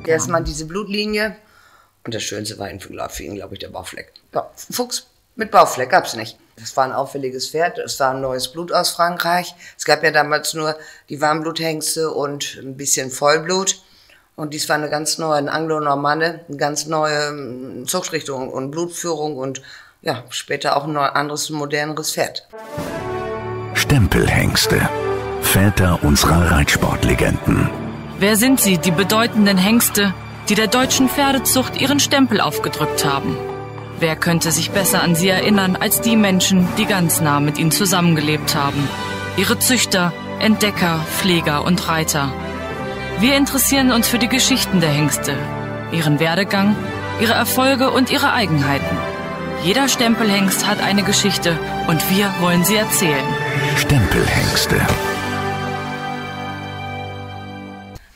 Erstmal diese Blutlinie. Und das Schönste war für ihn, glaube ich, der Bauchfleck. Ja, Fuchs mit Bauchfleck gab's nicht. Das war ein auffälliges Pferd, es war ein neues Blut aus Frankreich. Es gab ja damals nur die Warmbluthengste und ein bisschen Vollblut. Und dies war eine ganz neue, ein Anglo-Normanne, eine ganz neue Zuchtrichtung und Blutführung und ja, später auch ein anderes, moderneres Pferd. Stempelhengste, Väter unserer Reitsportlegenden. Wer sind sie, die bedeutenden Hengste, die der deutschen Pferdezucht ihren Stempel aufgedrückt haben? Wer könnte sich besser an sie erinnern als die Menschen, die ganz nah mit ihnen zusammengelebt haben? Ihre Züchter, Entdecker, Pfleger und Reiter. Wir interessieren uns für die Geschichten der Hengste, ihren Werdegang, ihre Erfolge und ihre Eigenheiten. Jeder Stempelhengst hat eine Geschichte und wir wollen sie erzählen. Stempelhengste.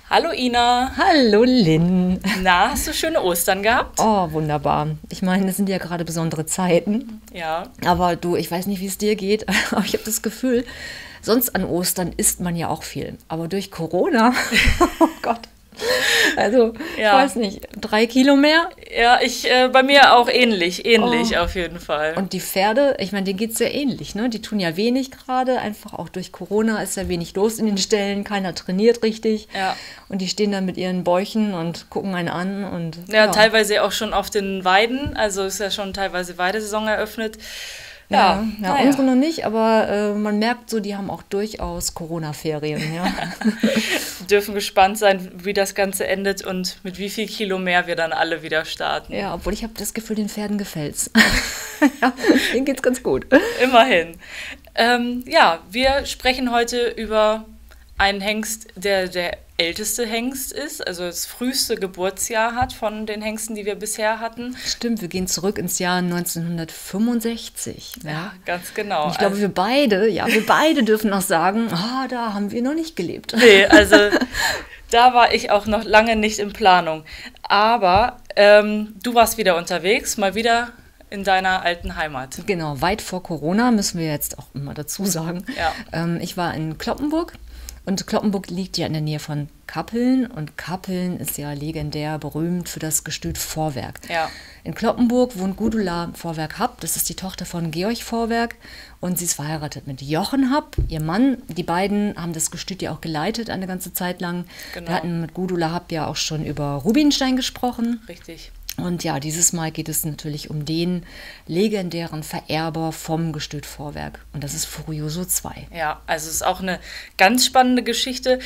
Hallo Ina. Hallo Lynn. Na, hast du schöne Ostern gehabt? Oh, wunderbar. Ich meine, es sind ja gerade besondere Zeiten. Ja. Aber du, ich weiß nicht, wie es dir geht, aber ich habe das Gefühl, sonst an Ostern isst man ja auch viel. Aber durch Corona, oh Gott. Also, ja. Ich weiß nicht, 3 Kilo mehr? Ja, bei mir auch ähnlich auf jeden Fall. Und die Pferde, ich meine, denen geht es sehr ähnlich, ne? Die tun ja wenig gerade, einfach auch durch Corona ist ja wenig los in den Ställen, keiner trainiert richtig. Ja. Und die stehen dann mit ihren Bäuchen und gucken einen an. Und, ja, teilweise auch schon auf den Weiden, also ist ja schon teilweise Weidesaison eröffnet. Ja, unsere noch nicht, aber man merkt so, die haben auch durchaus Corona-Ferien. Ja. Wir dürfen gespannt sein, wie das Ganze endet und mit wie viel Kilo mehr wir dann alle wieder starten. Ja, obwohl ich habe das Gefühl, den Pferden gefällt's. Ja, denen geht's ganz gut. Immerhin. Ja, wir sprechen heute über einen Hengst, der älteste Hengst ist, also das früheste Geburtsjahr hat von den Hengsten, die wir bisher hatten. Stimmt, wir gehen zurück ins Jahr 1965. Ja, ganz genau. Und ich glaube, wir beide dürfen noch sagen, da haben wir noch nicht gelebt. Nee, also da war ich auch noch lange nicht in Planung. Aber du warst wieder unterwegs, mal wieder in deiner alten Heimat. Genau, weit vor Corona, müssen wir jetzt auch immer dazu sagen. Ja. Ich war in Cloppenburg. Und Cloppenburg liegt ja in der Nähe von Kappeln und Kappeln ist ja legendär berühmt für das Gestüt Vorwerk. Ja. In Cloppenburg wohnt Gudula Vorwerk-Happ, das ist die Tochter von Georg Vorwerk und sie ist verheiratet mit Jochen Happ, ihr Mann. Die beiden haben das Gestüt ja auch geleitet eine ganze Zeit lang. Genau. Wir hatten mit Gudula Happ ja auch schon über Rubinstein gesprochen. Richtig. Und ja, dieses Mal geht es natürlich um den legendären Vererber vom Gestüt Vorwerk. Und das ist Furioso 2. Ja, also es ist auch eine ganz spannende Geschichte.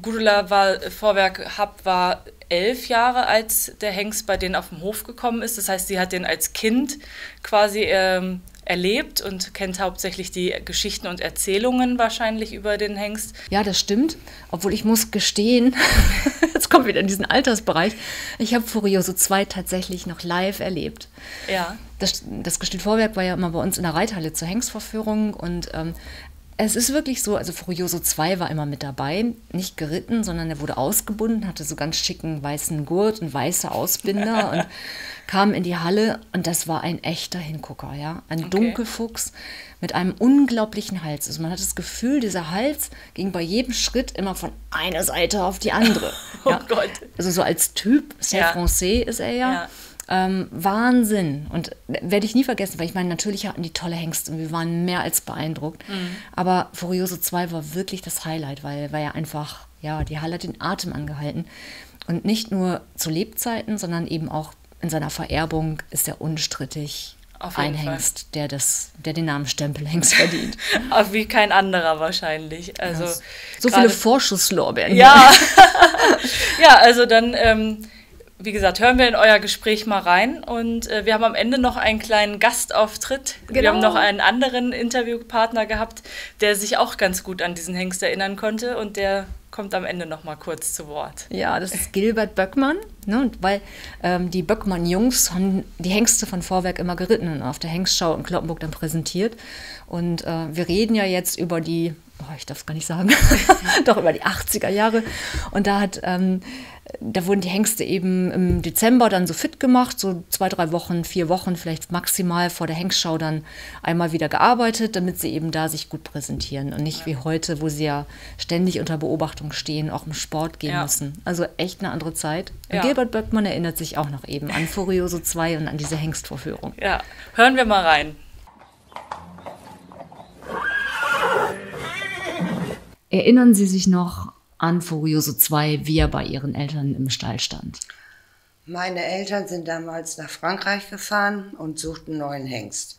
Gudula Vorwerk-Happ war 11 Jahre, als der Hengst bei denen auf dem Hof gekommen ist. Das heißt, sie hat den als Kind quasi erlebt und kennt hauptsächlich die Geschichten und Erzählungen wahrscheinlich über den Hengst. Ja, das stimmt. Obwohl ich muss gestehen, jetzt kommt wieder in diesen Altersbereich, ich habe Furioso 2 tatsächlich noch live erlebt. Ja. Das Gestüt Vorwerk war ja immer bei uns in der Reithalle zur Hengstvorführung und es ist wirklich so, also Furioso 2 war immer mit dabei, nicht geritten, sondern er wurde ausgebunden, hatte so ganz schicken weißen Gurt und weiße Ausbinder und kam in die Halle und das war ein echter Hingucker, ja, ein Dunkelfuchs mit einem unglaublichen Hals. Also man hat das Gefühl, dieser Hals ging bei jedem Schritt immer von einer Seite auf die andere. Ja. Oh Gott. Also so als Typ, Saint-Français ist er ja. Wahnsinn. Und werde ich nie vergessen, weil ich meine, natürlich hatten die tolle Hengste und wir waren mehr als beeindruckt. Aber Furioso 2 war wirklich das Highlight, weil er einfach, ja, die Halle hat den Atem angehalten. Und nicht nur zu Lebzeiten, sondern eben auch in seiner Vererbung ist er unstrittig ein Hengst, der den Namen Stempelhengst verdient. Aber wie kein anderer wahrscheinlich. Also ja, so viele Vorschusslorbeeren. Ja, ja, also dann wie gesagt, hören wir in euer Gespräch mal rein und wir haben am Ende noch einen kleinen Gastauftritt. Genau. Wir haben noch einen anderen Interviewpartner gehabt, der sich auch ganz gut an diesen Hengst erinnern konnte und der kommt am Ende noch mal kurz zu Wort. Ja, das ist Gilbert Böckmann, ne, weil die Böckmann-Jungs haben die Hengste von Vorwerk immer geritten und auf der Hengstschau in Cloppenburg dann präsentiert. Und wir reden ja jetzt über die, ich darf es gar nicht sagen, doch über die 80er Jahre. Und da hat Da wurden die Hengste eben im Dezember dann so fit gemacht, so 2, 3 Wochen, 4 Wochen vielleicht maximal vor der Hengstschau dann einmal wieder gearbeitet, damit sie eben da sich gut präsentieren und nicht wie heute, wo sie ja ständig unter Beobachtung stehen, auch im Sport gehen müssen. Also echt eine andere Zeit. Und Gilbert Böckmann erinnert sich auch noch eben an Furioso 2 und an diese Hengstvorführung. Ja, hören wir mal rein. Erinnern Sie sich noch an Furioso 2, wie er bei Ihren Eltern im Stall stand? Meine Eltern sind damals nach Frankreich gefahren und suchten einen neuen Hengst.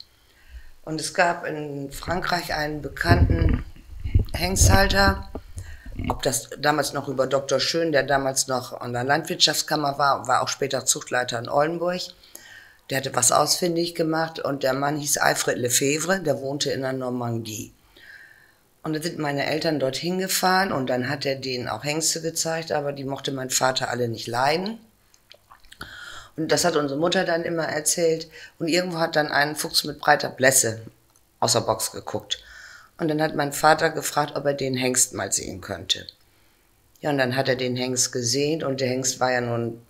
Und es gab in Frankreich einen bekannten Hengsthalter, ob das damals noch über Dr. Schön, der damals noch an der Landwirtschaftskammer war auch später Zuchtleiter in Oldenburg. Der hatte was ausfindig gemacht und der Mann hieß Alfred Lefebvre, der wohnte in der Normandie. Und dann sind meine Eltern dorthin gefahren und dann hat er denen auch Hengste gezeigt, aber die mochte mein Vater alle nicht leiden. Und das hat unsere Mutter dann immer erzählt. Und irgendwo hat dann ein Fuchs mit breiter Blässe aus der Box geguckt. Und dann hat mein Vater gefragt, ob er den Hengst mal sehen könnte. Ja, und dann hat er den Hengst gesehen und der Hengst war ja nun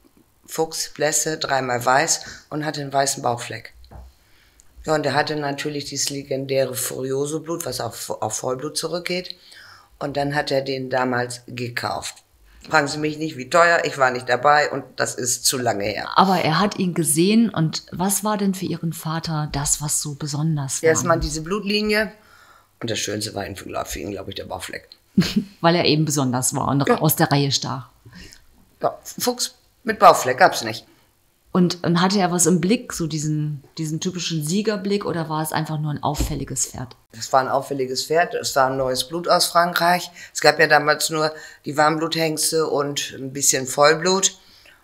Fuchs, Blässe, 3-mal weiß und hatte einen weißen Bauchfleck. Ja, und er hatte natürlich dieses legendäre Furioso-Blut, was auf Vollblut zurückgeht. Und dann hat er den damals gekauft. Fragen Sie mich nicht, wie teuer, ich war nicht dabei und das ist zu lange her. Aber er hat ihn gesehen und was war denn für Ihren Vater das, was so besonders war? Erstmal diese Blutlinie und das Schönste war für ihn, glaube ich, der Bauchfleck. Weil er eben besonders war und aus der Reihe stach. Ja, Fuchs mit Bauchfleck gab's nicht. Und hatte er was im Blick, so diesen typischen Siegerblick, oder war es einfach nur ein auffälliges Pferd? Es war ein auffälliges Pferd, es war ein neues Blut aus Frankreich. Es gab ja damals nur die Warmbluthengste und ein bisschen Vollblut.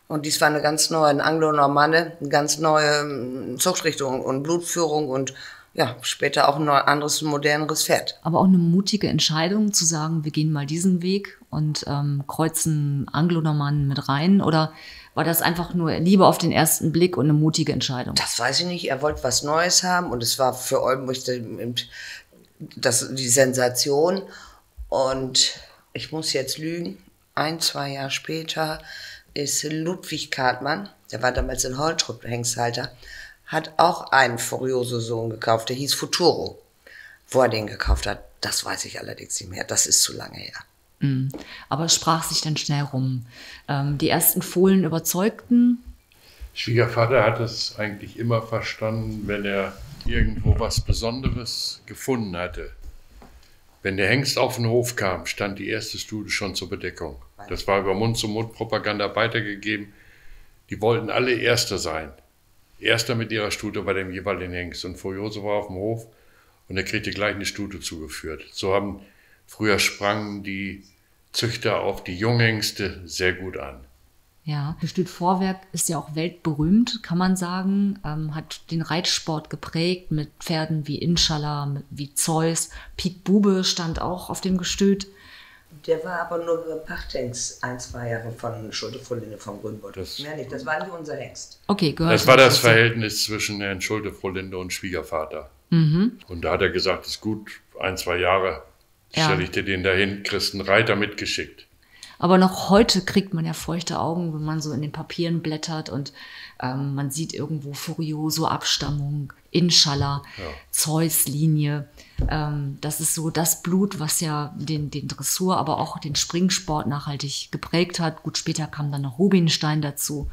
Und dies war eine ganz neue, ein Anglo-Normanne, eine ganz neue Zuchtrichtung und Blutführung und ja, später auch ein anderes, moderneres Pferd. Aber auch eine mutige Entscheidung zu sagen, wir gehen mal diesen Weg und kreuzen Anglo-Normannen mit rein, oder war das einfach nur Liebe auf den ersten Blick und eine mutige Entscheidung? Das weiß ich nicht. Er wollte was Neues haben und es war für Oldenburg die Sensation. Und ich muss jetzt lügen, 1, 2 Jahre später ist Ludwig Kartmann, der war damals in Holtrup Hengsthalter, hat auch einen Furioso-Sohn gekauft, der hieß Futuro. Wo er den gekauft hat, das weiß ich allerdings nicht mehr. Das ist zu lange her. Aber es sprach sich dann schnell rum. Die ersten Fohlen überzeugten. Schwiegervater hat es eigentlich immer verstanden, wenn er irgendwo was Besonderes gefunden hatte. Wenn der Hengst auf den Hof kam, stand die erste Stute schon zur Bedeckung. Das war über Mund-zu-Mund-Propaganda weitergegeben. Die wollten alle Erster sein. Erster mit ihrer Stute bei dem jeweiligen Hengst. Und Furioso war auf dem Hof und er kriegte gleich eine Stute zugeführt. Früher sprangen die Züchter auf die Junghengste sehr gut an. Ja, Gestüt Vorwerk ist ja auch weltberühmt, kann man sagen, hat den Reitsport geprägt mit Pferden wie Inshallah, wie Zeus. Piet Bube stand auch auf dem Gestüt. Der war aber nur Pachthengst 1, 2 Jahre von Schulte-Frohlinde vom Grünbeutel. Mehr nicht, das war nicht unser Hengst. Okay, gehört. Das war das Verhältnis zwischen Herrn Schulte-Frohlinde und Schwiegervater. Und da hat er gesagt, ist gut, 1, 2 Jahre stelle ich dir den dahin, kriegst einen Reiter mitgeschickt. Aber noch heute kriegt man ja feuchte Augen, wenn man so in den Papieren blättert und man sieht irgendwo Furioso, Abstammung, Inshallah, Zeus-Linie. Das ist so das Blut, was ja den Dressur, aber auch den Springsport nachhaltig geprägt hat. Gut, später kam dann noch Rubinstein dazu.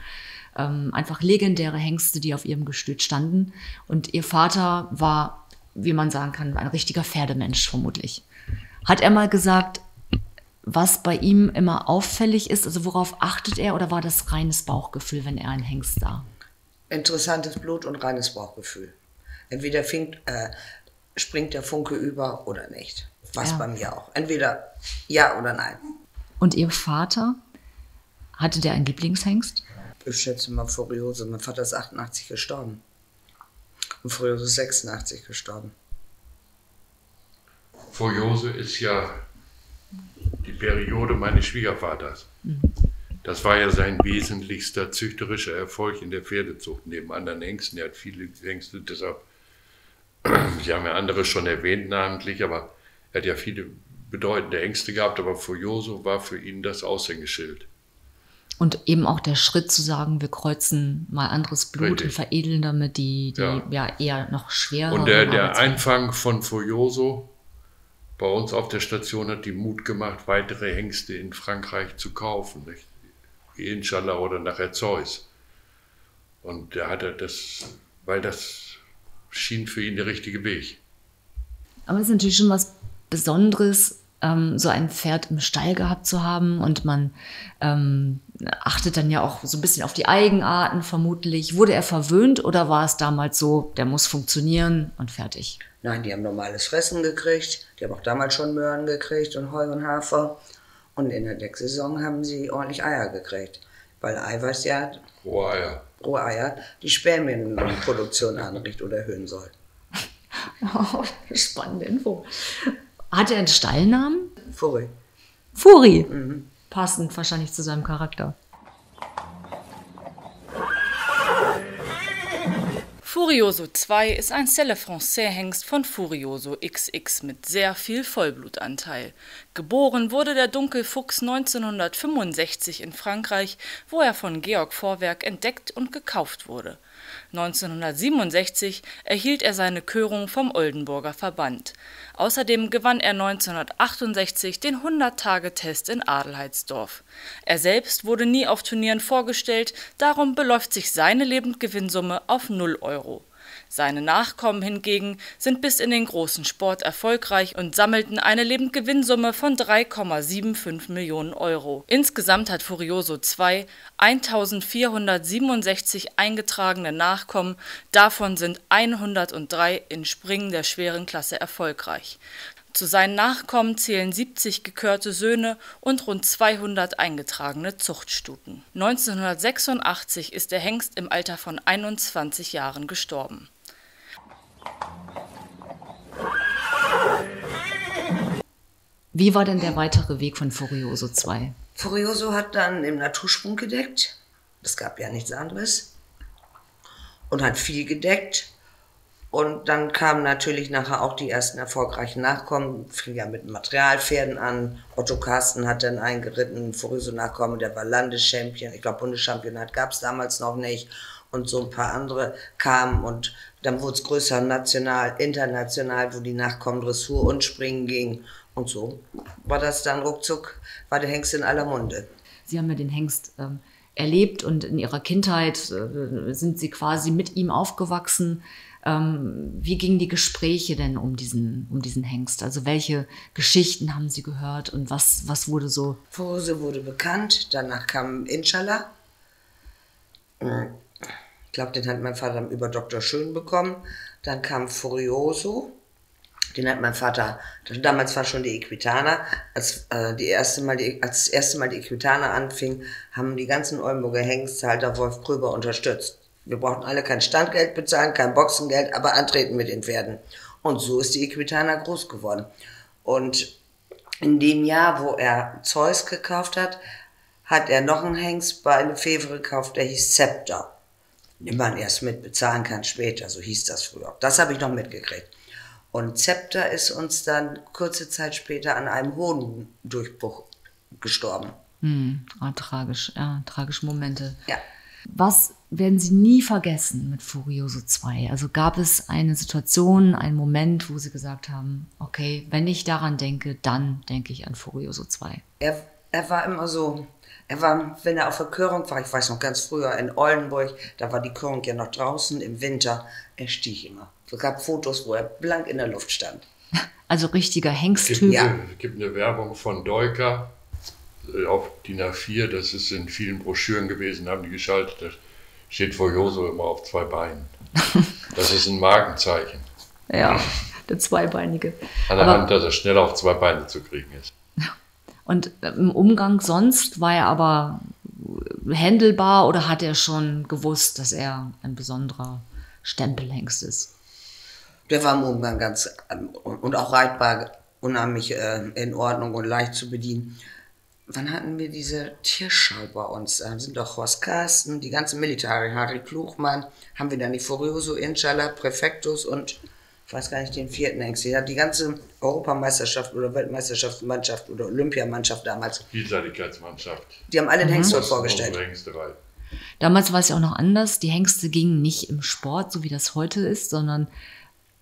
Einfach legendäre Hengste, die auf ihrem Gestüt standen. Und ihr Vater war, wie man sagen kann, ein richtiger Pferdemensch vermutlich. Hat er mal gesagt, was bei ihm immer auffällig ist, also worauf achtet er, oder war das reines Bauchgefühl, wenn er einen Hengst sah? Interessantes Blut und reines Bauchgefühl. Entweder springt der Funke über oder nicht. Was bei mir auch. Entweder ja oder nein. Und Ihr Vater, hatte der einen Lieblingshengst? Ich schätze mal Furioso. Mein Vater ist 88 gestorben. Und Furioso ist 86 gestorben. Furioso ist ja die Periode meines Schwiegervaters. Das war ja sein wesentlichster züchterischer Erfolg in der Pferdezucht, neben anderen Hengsten. Er hat viele Hengste, deshalb, Sie haben ja andere schon erwähnt namentlich, aber er hat ja viele bedeutende Hengste gehabt, aber Furioso war für ihn das Aushängeschild. Und eben auch der Schritt zu sagen, wir kreuzen mal anderes Blut und veredeln damit die eher noch schwerer. Und der Einfang von Furioso bei uns auf der Station hat die Mut gemacht, weitere Hengste in Frankreich zu kaufen. Nicht? Inshallah oder nachher Zeus. Und der hatte das, weil das schien für ihn der richtige Weg. Aber es ist natürlich schon was Besonderes, so ein Pferd im Stall gehabt zu haben, und man achtet dann ja auch so ein bisschen auf die Eigenarten vermutlich. Wurde er verwöhnt oder war es damals so, der muss funktionieren und fertig? Nein, die haben normales Fressen gekriegt, die haben auch damals schon Möhren gekriegt und Heu und Hafer, und in der Decksaison haben sie ordentlich Eier gekriegt, weil Eiweiß ja, rohe Eier, die Spermienproduktion anregt oder erhöhen soll. Oh, spannende Info. Hat er einen Stallnamen? Furi. Furi. Mhm. Passend wahrscheinlich zu seinem Charakter. Furioso 2 ist ein C'est Français-Hengst von Furioso XX mit sehr viel Vollblutanteil. Geboren wurde der Dunkelfuchs 1965 in Frankreich, wo er von Georg Vorwerk entdeckt und gekauft wurde. 1967 erhielt er seine Körung vom Oldenburger Verband. Außerdem gewann er 1968 den 100-Tage-Test in Adelheidsdorf. Er selbst wurde nie auf Turnieren vorgestellt, darum beläuft sich seine Lebendgewinnsumme auf 0 Euro. Seine Nachkommen hingegen sind bis in den großen Sport erfolgreich und sammelten eine Lebendgewinnsumme von 3,75 Millionen Euro. Insgesamt hat Furioso 2 1467 eingetragene Nachkommen, davon sind 103 in Springen der schweren Klasse erfolgreich. Zu seinen Nachkommen zählen 70 gekörte Söhne und rund 200 eingetragene Zuchtstuten. 1986 ist der Hengst im Alter von 21 Jahren gestorben. Wie war denn der weitere Weg von Furioso 2? Furioso hat dann im Natursprung gedeckt. Es gab ja nichts anderes. Und hat viel gedeckt. Und dann kamen natürlich nachher auch die ersten erfolgreichen Nachkommen. Fing ja mit Materialpferden an. Otto Carsten hat dann eingeritten, Furioso-Nachkommen, der war Landeschampion. Ich glaube, Bundeschampionat gab es damals noch nicht. Und so ein paar andere kamen, und dann wurde es größer, national, international, wo die Nachkommen Dressur und Springen gingen. Und so war das dann ruckzuck, war der Hengst in aller Munde. Sie haben ja den Hengst erlebt, und in Ihrer Kindheit sind Sie quasi mit ihm aufgewachsen. Wie gingen die Gespräche denn um diesen Hengst? Also welche Geschichten haben Sie gehört und was wurde so? Furioso wurde bekannt, danach kam Inshallah. Ich glaube, den hat mein Vater über Dr. Schön bekommen. Dann kam Furioso. Den hat mein Vater, damals war schon die Equitana, als das erste Mal die Equitana anfing, haben die ganzen Oldenburger Hengsthalter Wolf Kröber unterstützt. Wir brauchten alle kein Standgeld bezahlen, kein Boxengeld, aber antreten mit den Pferden. Und so ist die Equitana groß geworden. Und in dem Jahr, wo er Zeus gekauft hat, hat er noch einen Hengst bei Lefevre gekauft, der hieß Scepter. Den man erst mit bezahlen kann später, so hieß das früher. Das habe ich noch mitgekriegt. Und Scepter ist uns dann kurze Zeit später an einem Hodendurchbruch gestorben. Tragisch, ja, tragische Momente. Ja. Was werden Sie nie vergessen mit Furioso 2? Also gab es eine Situation, einen Moment, wo Sie gesagt haben, okay, wenn ich daran denke, dann denke ich an Furioso 2. Er war immer so, wenn er auf der Körung war, ich weiß noch ganz früher in Oldenburg, da war die Körung ja noch draußen im Winter, er stieg immer. Es gab Fotos, wo er blank in der Luft stand. Also richtiger Hengsttyp. Es gibt eine Werbung von Deuker auf DIN A4, das ist in vielen Broschüren gewesen, haben die geschaltet, da steht Furioso immer auf 2 Beinen. Das ist ein Markenzeichen. Ja, der Zweibeinige. An der Hand, dass er schnell auf 2 Beine zu kriegen ist. Und im Umgang sonst war er aber händelbar, oder hat er schon gewusst, dass er ein besonderer Stempelhengst ist? Der war im Umgang ganz, und auch reitbar, unheimlich in Ordnung und leicht zu bedienen. Wann hatten wir diese Tierschau bei uns? Da sind doch Horst Carsten, die ganzen Militare, Harry Kluchmann, haben wir da nicht Furioso, Inshallah, Präfektus und ich weiß gar nicht, den 4. Hengst. Die hat die ganze Europameisterschaft oder Weltmeisterschaftsmannschaft oder Olympiamannschaft damals. Vielseitigkeitsmannschaft. Die haben alle den Hengst dort Das ist vorgestellt. unsere Hengsterei. Damals war es ja auch noch anders. Die Hengste gingen nicht im Sport, so wie das heute ist, sondern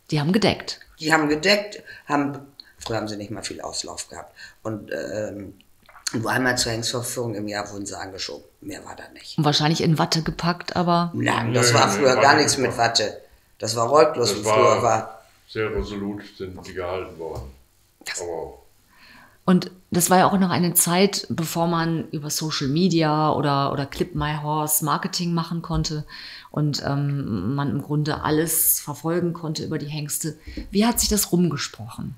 die haben gedeckt. Die haben gedeckt, früher haben sie nicht mal viel Auslauf gehabt. Und nur einmal zur Hengstvorführung im Jahr wurden sie angeschoben. Mehr war da nicht. Und wahrscheinlich in Watte gepackt, aber Nein, das Nö, war nö, früher Watte gar nichts gepackt. mit Watte. Das war Rollklos, Das wie früher war. war sehr resolut, sind sie gehalten worden. Aber und das war ja auch noch eine Zeit, bevor man über Social Media oder Clip My Horse Marketing machen konnte und man im Grunde alles verfolgen konnte über die Hengste. Wie hat sich das rumgesprochen?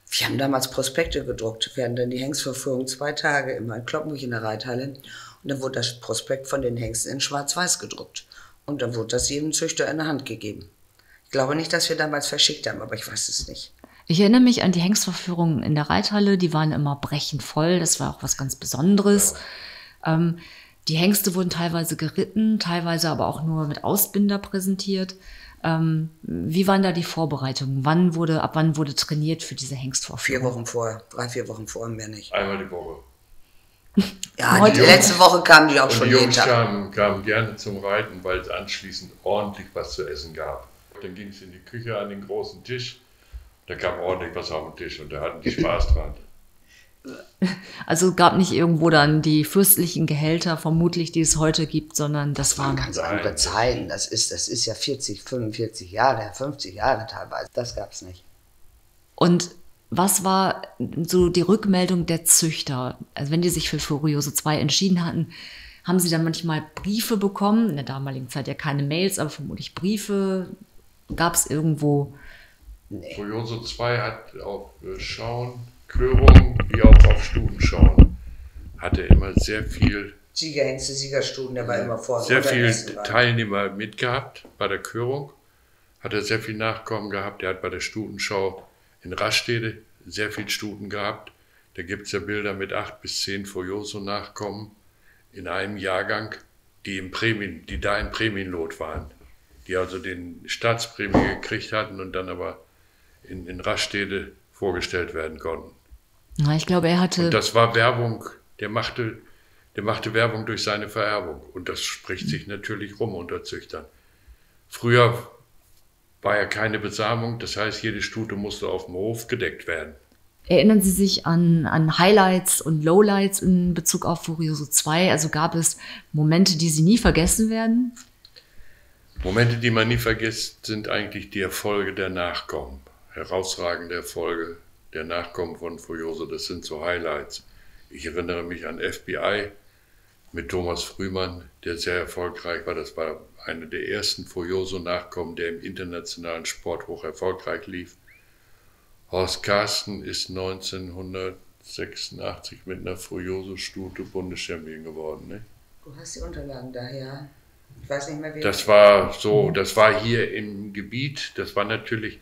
Wir haben damals Prospekte gedruckt. Wir hatten dann die Hengstvorführung 2 Tage immer in Kloppenburg in der Reithalle. Und dann wurde das Prospekt von den Hengsten in Schwarz-Weiß gedruckt. Und dann wurde das jedem Züchter in der Hand gegeben. Ich glaube nicht, dass wir damals verschickt haben, aber ich weiß es nicht. Ich erinnere mich an die Hengstvorführungen in der Reithalle, die waren immer brechend voll, das war auch was ganz Besonderes. Ja. Die Hengste wurden teilweise geritten, teilweise aber auch nur mit Ausbinder präsentiert. Wie waren da die Vorbereitungen? Ab wann wurde trainiert für diese Hengstvorführung? 4 Wochen vorher, 3-4 Wochen vorher, mehr nicht. einmal die Woche. Ja, die letzte Woche kamen die auch Und schon die jeden Jungs Tag. kamen gerne zum Reiten, weil es anschließend ordentlich was zu essen gab. Dann ging es in die Küche an den großen Tisch, da kam ordentlich was auf den Tisch und da hatten die Spaß dran. Also gab nicht irgendwo dann die fürstlichen Gehälter, vermutlich, die es heute gibt, sondern das waren Ganz andere Zeiten. Das ist ja 40, 45 Jahre, 50 Jahre teilweise. Das gab es nicht. Und was war so die Rückmeldung der Züchter? Also wenn die sich für Furioso 2 entschieden hatten, haben sie dann manchmal Briefe bekommen? In der damaligen Zeit ja keine Mails, aber vermutlich Briefe. Gab es irgendwo? Furioso 2 hat auf Klörung wie auch auf Stutenschauen hatte immer sehr viel Siegerhengste, Siegerstuten, der war immer vor. sehr viel Teilnehmer mitgehabt bei der Körung, hat er sehr viel Nachkommen gehabt. Er hat bei der Stutenschau in Rastede sehr viel Stuten gehabt. Da gibt es ja Bilder mit 8 bis 10 Furioso-Nachkommen in einem Jahrgang, die da im Prämienlot waren, die also den Staatsprämie gekriegt hatten und dann aber in Rastede vorgestellt werden konnten. Na, ich glaube, er hatte... Und das war Werbung, der machte Werbung durch seine Vererbung. Und das spricht sich natürlich rum unter Züchtern. Früher war ja keine Besamung, das heißt, jede Stute musste auf dem Hof gedeckt werden. Erinnern Sie sich an Highlights und Lowlights in Bezug auf Furioso 2? Also gab es Momente, die Sie nie vergessen werden? Momente, die man nie vergisst, sind eigentlich die Erfolge der Nachkommen. Herausragende Erfolge der Nachkommen von Furioso, das sind so Highlights. Ich erinnere mich an FBI mit Thomas Frühmann, der sehr erfolgreich war. Das war einer der ersten Furioso-Nachkommen, der im internationalen Sport hoch erfolgreich lief. Horst Carsten ist 1986 mit einer Furioso-Stute Bundeschampion geworden. Ne? Du hast die Unterlagen daher. Ich weiß nicht mehr, wie. Das war hier im Gebiet, das war natürlich,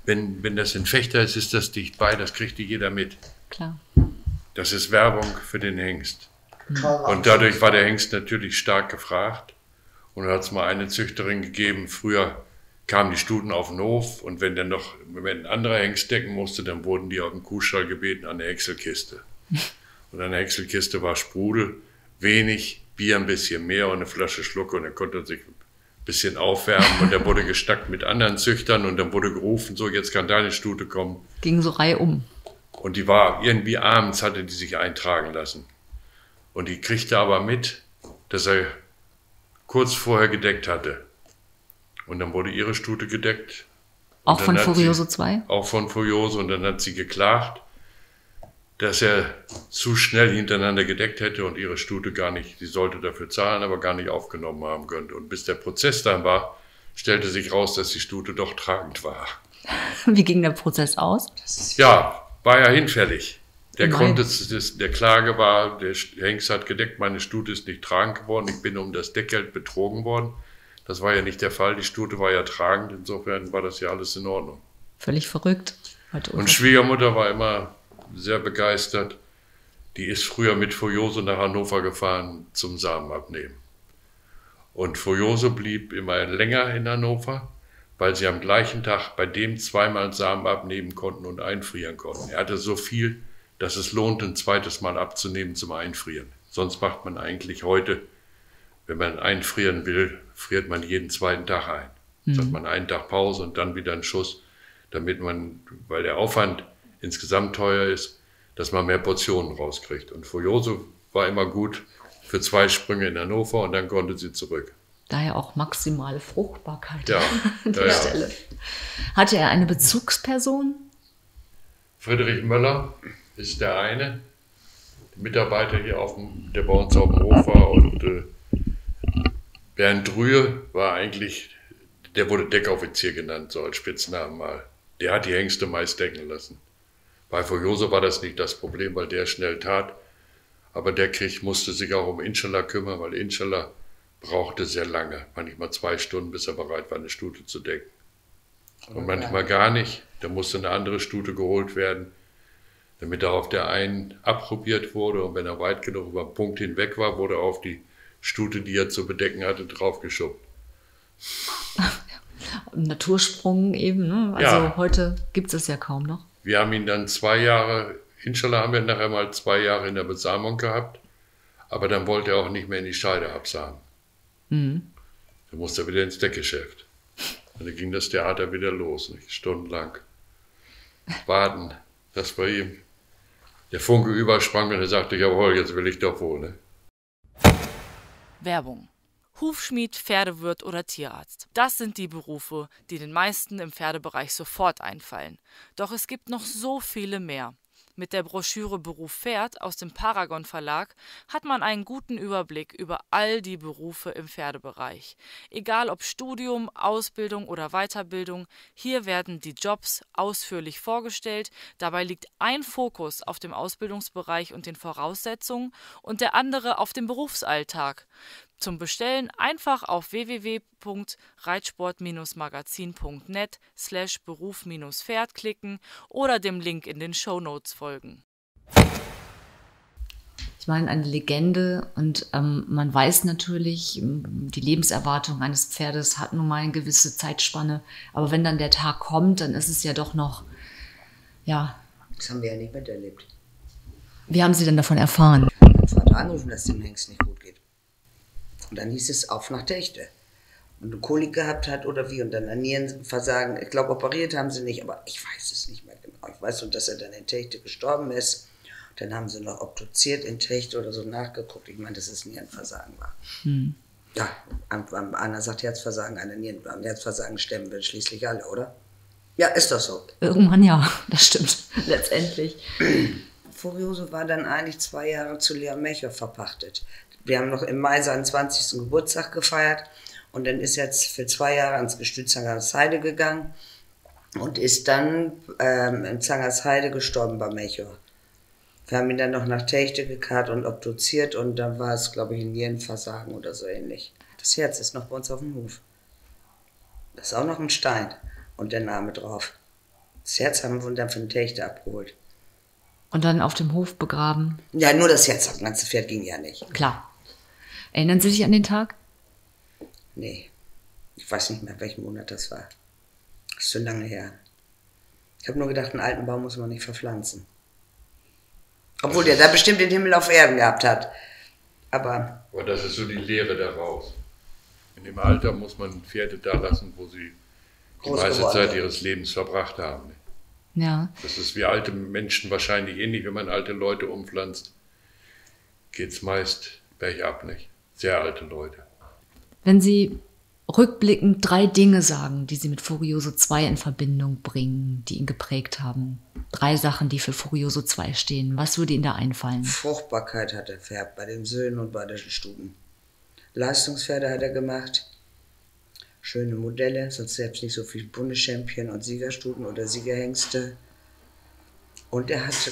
wenn das ein Fechter ist, ist das dicht bei, das kriegt jeder mit. Klar. Das ist Werbung für den Hengst. Und dadurch war der Hengst natürlich stark gefragt. Und da hat es mal eine Züchterin gegeben, früher kamen die Stuten auf den Hof und wenn ein anderer Hengst decken musste, dann wurden die auf den Kuhstall gebeten an der Häckselkiste. Und an der Häckselkiste war Sprudel, wenig, Bier ein bisschen mehr und eine Flasche Schluck und dann konnte er sich ein bisschen aufwärmen und er wurde gestackt mit anderen Züchtern und dann wurde gerufen, so jetzt kann deine Stute kommen. Ging so reihum. Und die war irgendwie abends, hatte die sich eintragen lassen. Und die kriegte aber mit, dass er kurz vorher gedeckt hatte. Und dann wurde ihre Stute gedeckt. Auch von Furioso 2? Auch von Furioso. Und dann hat sie geklagt, dass er zu schnell hintereinander gedeckt hätte und ihre Stute gar nicht, sie sollte dafür zahlen, aber gar nicht aufgenommen haben könnte. Und bis der Prozess dann war, stellte sich raus, dass die Stute doch tragend war. Wie ging der Prozess aus? Ja, war ja hinfällig. Der Grund der Klage war, der Hengst hat gedeckt, meine Stute ist nicht tragend geworden, ich bin um das Deckgeld betrogen worden. Das war ja nicht der Fall, die Stute war ja tragend, insofern war das ja alles in Ordnung. Völlig verrückt. Und Schwiegermutter war immer sehr begeistert. Die ist früher mit Furioso nach Hannover gefahren zum Samen abnehmen. Und Furioso blieb immer länger in Hannover, weil sie am gleichen Tag bei dem zweimal Samen abnehmen konnten und einfrieren konnten. Er hatte so viel, dass es lohnt, ein zweites Mal abzunehmen zum Einfrieren. Sonst macht man eigentlich heute, wenn man einfrieren will, friert man jeden zweiten Tag ein. So hat man einen Tag Pause und dann wieder einen Schuss, damit man, weil der Aufwand insgesamt teuer ist, dass man mehr Portionen rauskriegt. Und Furioso war immer gut für 2 Sprünge in Hannover und dann konnte sie zurück. Daher auch maximale Fruchtbarkeit Ja, an der Stelle. Hatte er eine Bezugsperson? Friedrich Möller ist der eine Mitarbeiter hier, der bei uns auf dem Hof war. Und Bernd Rühe war eigentlich, der wurde Deckoffizier genannt, so als Spitznamen mal. Der hat die Hengste meist decken lassen. Bei Furioso war das nicht das Problem, weil der schnell tat. Aber der musste sich auch um Inshallah kümmern, weil Inshallah brauchte sehr lange, manchmal 2 Stunden, bis er bereit war, eine Stute zu decken. Und manchmal gar nicht. Da musste eine andere Stute geholt werden, damit er auf der einen abprobiert wurde. Und wenn er weit genug über den Punkt hinweg war, wurde er auf die Stute, die er zu bedecken hatte, draufgeschubbt. Natursprung eben, ne? Also ja. Heute gibt es ja kaum noch. Wir haben ihn dann 2 Jahre, Inshallah haben wir nachher mal 2 Jahre in der Besamung gehabt, aber dann wollte er auch nicht mehr in die Scheide absamen. Dann musste er wieder ins Deckgeschäft. Und dann ging das Theater wieder los, nicht? Stundenlang. Warten, dass bei ihm der Funke übersprang und er sagte, jawohl, jetzt will ich doch wohl. Ne? Werbung. Hufschmied, Pferdewirt oder Tierarzt. Das sind die Berufe, die den meisten im Pferdebereich sofort einfallen. Doch es gibt noch so viele mehr. Mit der Broschüre Beruf Pferd aus dem Paragon Verlag hat man einen guten Überblick über all die Berufe im Pferdebereich. Egal ob Studium, Ausbildung oder Weiterbildung, hier werden die Jobs ausführlich vorgestellt. Dabei liegt ein Fokus auf dem Ausbildungsbereich und den Voraussetzungen und der andere auf dem Berufsalltag. Zum Bestellen einfach auf www.reitsport-magazin.net/Beruf-Pferd klicken oder dem Link in den Shownotes folgen. Ich meine, eine Legende und man weiß natürlich, die Lebenserwartung eines Pferdes hat nun mal eine gewisse Zeitspanne. Aber wenn dann der Tag kommt, dann ist es ja doch noch, ja. Das haben wir ja nicht miterlebt. Wie haben Sie denn davon erfahren? Mein Vater angerufen, dass es dem Hengst nicht gut geht. Und dann hieß es, auf nach Techte. Und eine Kolik gehabt hat oder wie. Und dann ein Nierenversagen. Ich glaube, operiert haben sie nicht, aber ich weiß es nicht mehr genau. Ich weiß nur, dass er dann in Techte gestorben ist. Und dann haben sie noch obduziert in Techte oder so nachgeguckt. Ich meine, dass es Nierenversagen war. Ja, einer sagt Herzversagen, einer Nierenversagen. Herzversagen sterben wir schließlich alle, oder? Ja, ist doch so. Irgendwann ja, das stimmt. Letztendlich. Furioso war dann eigentlich 2 Jahre zu Leon Melchior verpachtet. Wir haben noch im Mai seinen 20. Geburtstag gefeiert und dann ist er jetzt für 2 Jahre ans Gestüt Zangersheide gegangen und ist dann in Zangersheide gestorben bei Melchior. Wir haben ihn dann noch nach Techte gekarrt und obduziert und dann war es, glaube ich, ein Nierenversagen oder so ähnlich. Das Herz ist noch bei uns auf dem Hof. Das ist auch noch ein Stein und der Name drauf. Das Herz haben wir dann von Techte abgeholt. Und dann auf dem Hof begraben? Ja, nur das Herz, das ganze Pferd ging ja nicht. Klar. Erinnern Sie sich an den Tag? Nee. Ich weiß nicht mehr, welchen Monat das war. Das ist so lange her. Ich habe nur gedacht, einen alten Baum muss man nicht verpflanzen. Obwohl der da bestimmt den Himmel auf Erden gehabt hat. Aber das ist so die Lehre daraus. In dem Alter muss man Pferde da lassen, wo sie die meiste Zeit ihres Lebens verbracht haben. Ja. Das ist wie alte Menschen wahrscheinlich ähnlich, wenn man alte Leute umpflanzt, geht es meist bergab, nicht? Sehr alte Leute. Wenn Sie rückblickend 3 Dinge sagen, die Sie mit Furioso 2 in Verbindung bringen, die ihn geprägt haben, 3 Sachen, die für Furioso 2 stehen, was würde Ihnen da einfallen? Fruchtbarkeit hat er vererbt bei den Söhnen und bei den Stuten. Leistungspferde hat er gemacht. Schöne Modelle, sonst selbst nicht so viel Bundeschampion und Siegerstuten oder Siegerhengste. Und er hat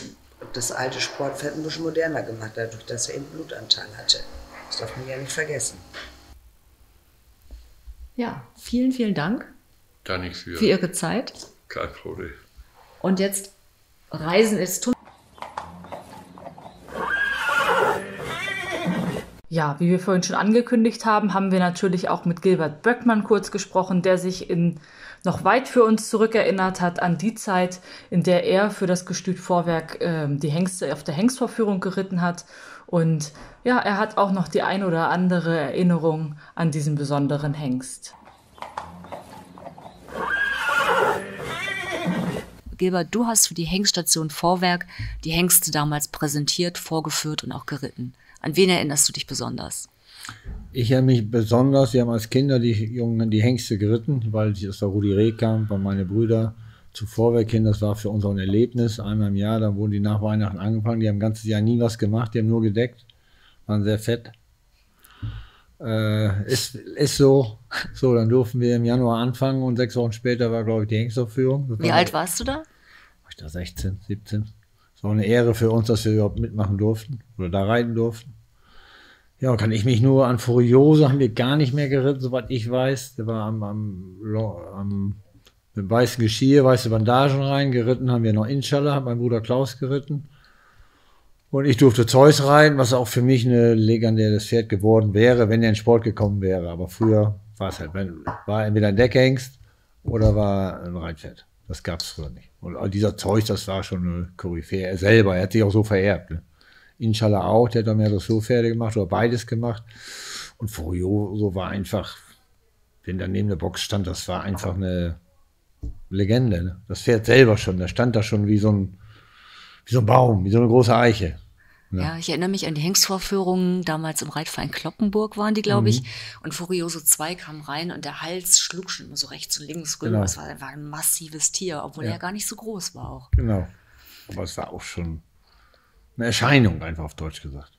das alte Sportpferd ein bisschen moderner gemacht, dadurch, dass er eben Blutanteil hatte. Das darf man ja nicht vergessen. Ja, vielen, vielen Dank Da nicht für Ihre Zeit. Kein Problem. Und jetzt Reisen ist Ja, wie wir vorhin schon angekündigt haben, haben wir natürlich auch mit Gilbert Böckmann kurz gesprochen, der sich noch weit für uns zurückerinnert hat an die Zeit, in der er für das Gestüt Vorwerk die Hengste auf der Hengstvorführung geritten hat. Und ja, er hat auch noch die ein oder andere Erinnerung an diesen besonderen Hengst. Gilbert, du hast für die Hengststation Vorwerk die Hengste damals präsentiert, vorgeführt und auch geritten. An wen erinnerst du dich besonders? Ich erinnere mich besonders, wir haben als Kinder die Hengste geritten, weil ich aus der Rudi Reh kam, weil meine Brüder zu Vorwerk hin, das war für uns auch ein Erlebnis, einmal im Jahr, dann wurden die nach Weihnachten angefangen, die haben ein ganzes Jahr nie was gemacht, die haben nur gedeckt, waren sehr fett. Ist so, dann durften wir im Januar anfangen und 6 Wochen später war, glaube ich, die Hengstaufführung. Wie alt warst du da? War ich da 16, 17? Es war eine Ehre für uns, dass wir überhaupt mitmachen durften oder da reiten durften. Ja, kann ich mich nur an Furioso haben wir gar nicht mehr geritten, soweit ich weiß. Der war mit weißem Geschirr, weiße Bandagen rein. Geritten haben wir noch Inshallah, hat mein Bruder Klaus geritten. Und ich durfte Zeus reiten, was auch für mich eine legendäres Pferd geworden wäre, wenn er in Sport gekommen wäre. Aber früher war es halt, war entweder ein Deckhengst oder war ein Reitpferd. Das gab es früher nicht. Und dieser Zeus, das war schon eine Koryphäe. Er selber, er hat sich auch so vererbt. Ne? Inshallah auch, der hat auch mehr Dressurpferde gemacht oder beides gemacht. Und Furioso war einfach, wenn der neben der Box stand, das war einfach eine Legende. Ne? Das Pferd selber schon, der stand da schon wie so ein Baum, wie so eine große Eiche. Ja, ich erinnere mich an die Hengstvorführungen, damals im Reitverein Kloppenburg waren die, glaube ich. Und Furioso 2 kam rein und der Hals schlug schon immer so rechts und links rüber. Genau. Das war ein massives Tier, obwohl er gar nicht so groß war auch. Genau. Aber es war auch schon eine Erscheinung, einfach auf Deutsch gesagt.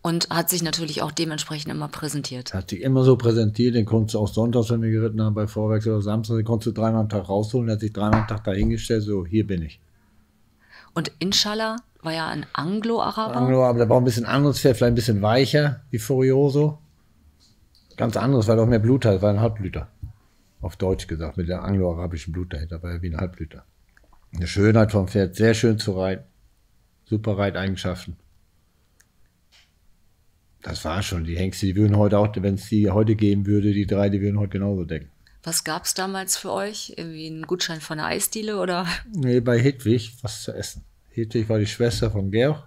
Und hat sich natürlich auch dementsprechend immer präsentiert. Hat sich immer so präsentiert, den konntest du auch sonntags, wenn wir geritten haben, bei Vorwerk oder Samstag, den konntest du 3-mal am Tag rausholen, der hat sich 3-mal am Tag dahingestellt, so, hier bin ich. Und Inshallah war ja ein Anglo-Araber. Aber der war ein bisschen anderes Pferd, vielleicht ein bisschen weicher wie Furioso. Ganz anderes, weil er auch mehr Blut hat, war ein Halbblüter. Auf Deutsch gesagt, mit der anglo-arabischen Blut dahinter, war er wie ein Halbblüter. Eine Schönheit vom Pferd, sehr schön zu reiten. Super Reiteigenschaften. Das war schon, die Hengste, die würden heute auch, wenn es die heute geben würde, die 3, die würden heute genauso decken. Was gab es damals für euch? Irgendwie einen Gutschein von der Eisdiele oder? Nee, bei Hedwig was zu essen. Hedwig war die Schwester von Georg.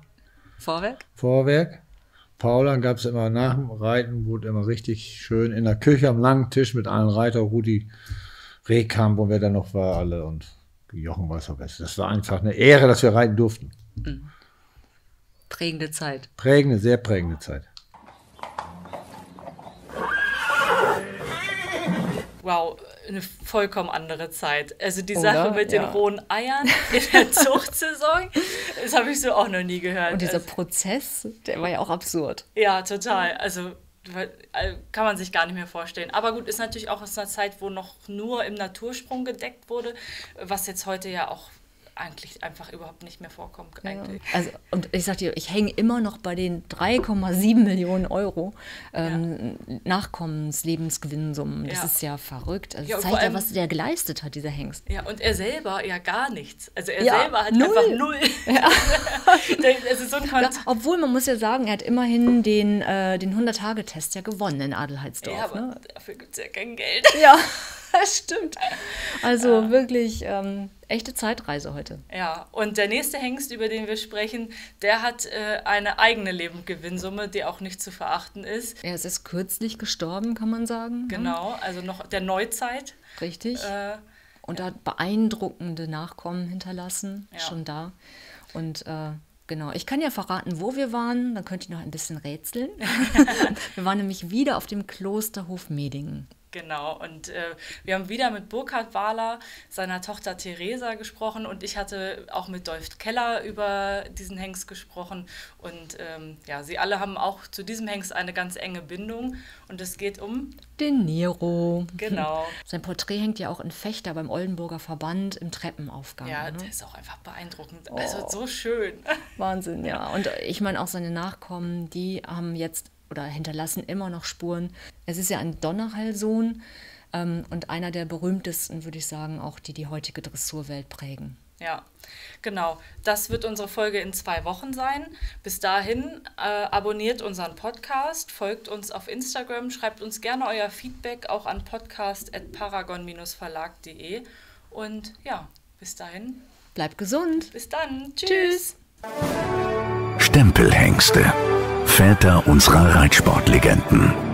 Vorwerk. Paula gab es immer nach dem Reiten, wurde immer richtig schön in der Küche am langen Tisch mit allen Reiter, Rudi Rehkamp und wer da noch war, alle und Jochen weiß auch besser. Das war einfach eine Ehre, dass wir reiten durften. Prägende Zeit. Sehr prägende Zeit. Wow, eine vollkommen andere Zeit. Also die Sache mit den rohen Eiern in der Zuchtsaison, das habe ich so auch noch nie gehört. Und dieser Prozess, der war ja auch absurd. Ja, total. Also kann man sich gar nicht mehr vorstellen. Aber gut, ist natürlich auch aus einer Zeit, wo noch nur im Natursprung gedeckt wurde, was jetzt heute ja auch eigentlich einfach überhaupt nicht mehr vorkommt. Eigentlich. Ja. Also, und ich sag dir, ich hänge immer noch bei den 3,7 Millionen Euro Nachkommenslebensgewinnsummen. Das ist ja verrückt. Also das zeigt ja, was der geleistet hat, dieser Hengst. Ja, und er selber ja gar nichts. Also er selber hat einfach null. Ja. Also so obwohl, man muss ja sagen, er hat immerhin den 100-Tage-Test ja gewonnen in Adelheidsdorf. Ja, aber ne? Dafür gibt es ja kein Geld. Ja, das stimmt. Also wirklich echte Zeitreise heute. Ja, und der nächste Hengst, über den wir sprechen, der hat eine eigene Lebendgewinnsumme, die auch nicht zu verachten ist. Er ist erst kürzlich gestorben, kann man sagen. Genau, also noch der Neuzeit. Richtig. Und er hat beeindruckende Nachkommen hinterlassen, schon da. Und genau, ich kann ja verraten, wo wir waren, dann könnt ihr noch ein bisschen rätseln. Wir waren nämlich wieder auf dem Klosterhof Medingen. Genau, und wir haben wieder mit Burkhard Wahler, seiner Tochter Theresa, gesprochen und ich hatte auch mit Dolf Keller über diesen Hengst gesprochen und sie alle haben auch zu diesem Hengst eine ganz enge Bindung und es geht um den Nero. Genau. Sein Porträt hängt ja auch in Fechter beim Oldenburger Verband im Treppenaufgang. Ja, der ist auch einfach beeindruckend, also so schön. Wahnsinn, ja. Und ich meine auch seine Nachkommen, die haben jetzt oder hinterlassen immer noch Spuren. Es ist ja ein Donnerhall-Sohn und einer der berühmtesten, würde ich sagen, auch die heutige Dressurwelt prägen. Ja, genau. Das wird unsere Folge in 2 Wochen sein. Bis dahin abonniert unseren Podcast, folgt uns auf Instagram, schreibt uns gerne euer Feedback auch an podcast@paragon-verlag.de. Und ja, bis dahin. Bleibt gesund. Bis dann. Tschüss. Stempelhengste. Väter unserer Reitsportlegenden.